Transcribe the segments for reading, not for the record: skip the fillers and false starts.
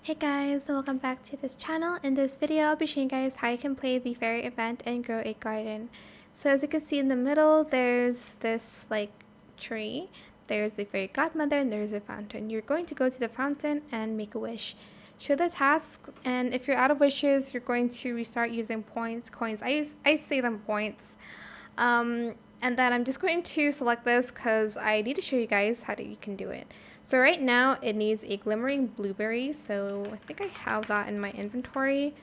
Hey guys, welcome back to this channel. In this video, I'll be showing you guys how you can play the fairy event and grow a garden. So as you can see in the middle, there's this tree. There's a fairy godmother and there's a fountain. You're going to go to the fountain and make a wish. Show the task, and if you're out of wishes, you're going to restart using coins. I say them points. And then I'm just going to select this because I need to show you guys how you can do it. So right now it needs a glimmering blueberry, so I think I have that in my inventory.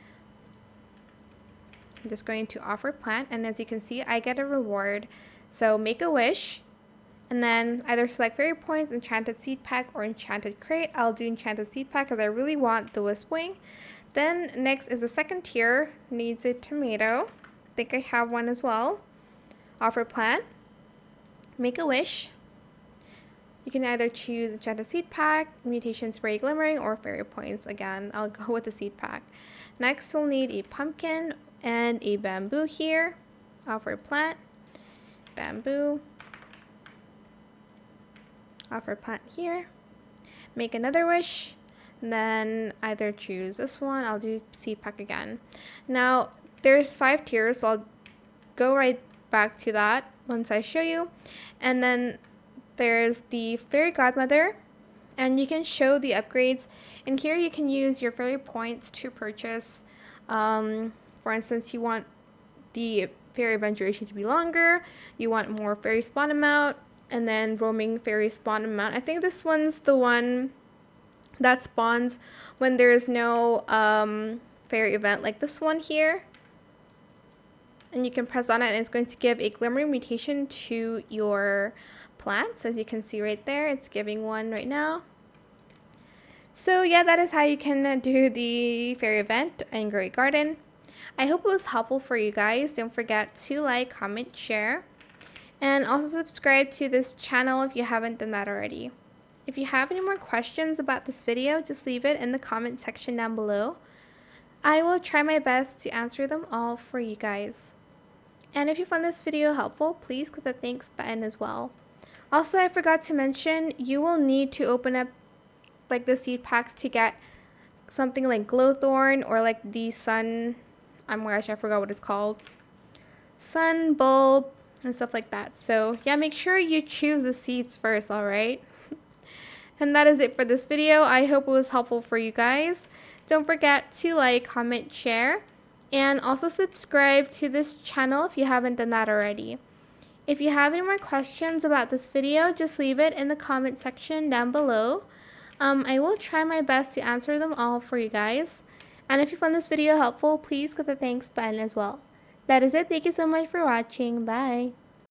I'm just going to offer plant, and as you can see, I get a reward. So make a wish, and then either select fairy points, enchanted seed pack, or enchanted crate. I'll do enchanted seed pack because I really want the wisp wing. Then next is the second tier, needs a tomato. I think I have one as well. Offer plant, make a wish. You can either choose enchanted seed pack, mutation spray glimmering, or fairy points. Again, I'll go with the seed pack. Next, we'll need a pumpkin and a bamboo here. Offer plant, bamboo. Offer plant here. Make another wish. Then either choose this one. I'll do seed pack again. Now, there's 5 tiers, so I'll go right back to that once I show you. And then there's the fairy godmother, and you can show the upgrades, and here you can use your fairy points to purchase. For instance, you want the fairy event duration to be longer, you want more fairy spawn amount, and then roaming fairy spawn amount. I think this one's the one that spawns when there's no fairy event, like this one here. And you can press on it and it's going to give a glimmering mutation to your plants. As you can see right there, it's giving one right now. So yeah, that is how you can do the fairy event and grow a garden. I hope it was helpful for you guys. Don't forget to like, comment, share, and also subscribe to this channel if you haven't done that already. If you have any more questions about this video, just leave it in the comment section down below. I will try my best to answer them all for you guys. And if you found this video helpful, please click the thanks button as well. Also, I forgot to mention, you will need to open up the seed packs to get something like glowthorn or the sun, oh my gosh, I forgot what it's called, sun bulb and stuff like that. So yeah, make sure you choose the seeds first, alright? And that is it for this video. I hope it was helpful for you guys. Don't forget to like, comment, share, and also subscribe to this channel if you haven't done that already. If you have any more questions about this video, just leave it in the comment section down below. I will try my best to answer them all for you guys. And if you found this video helpful, please click the thanks button as well. That is it. Thank you so much for watching. Bye.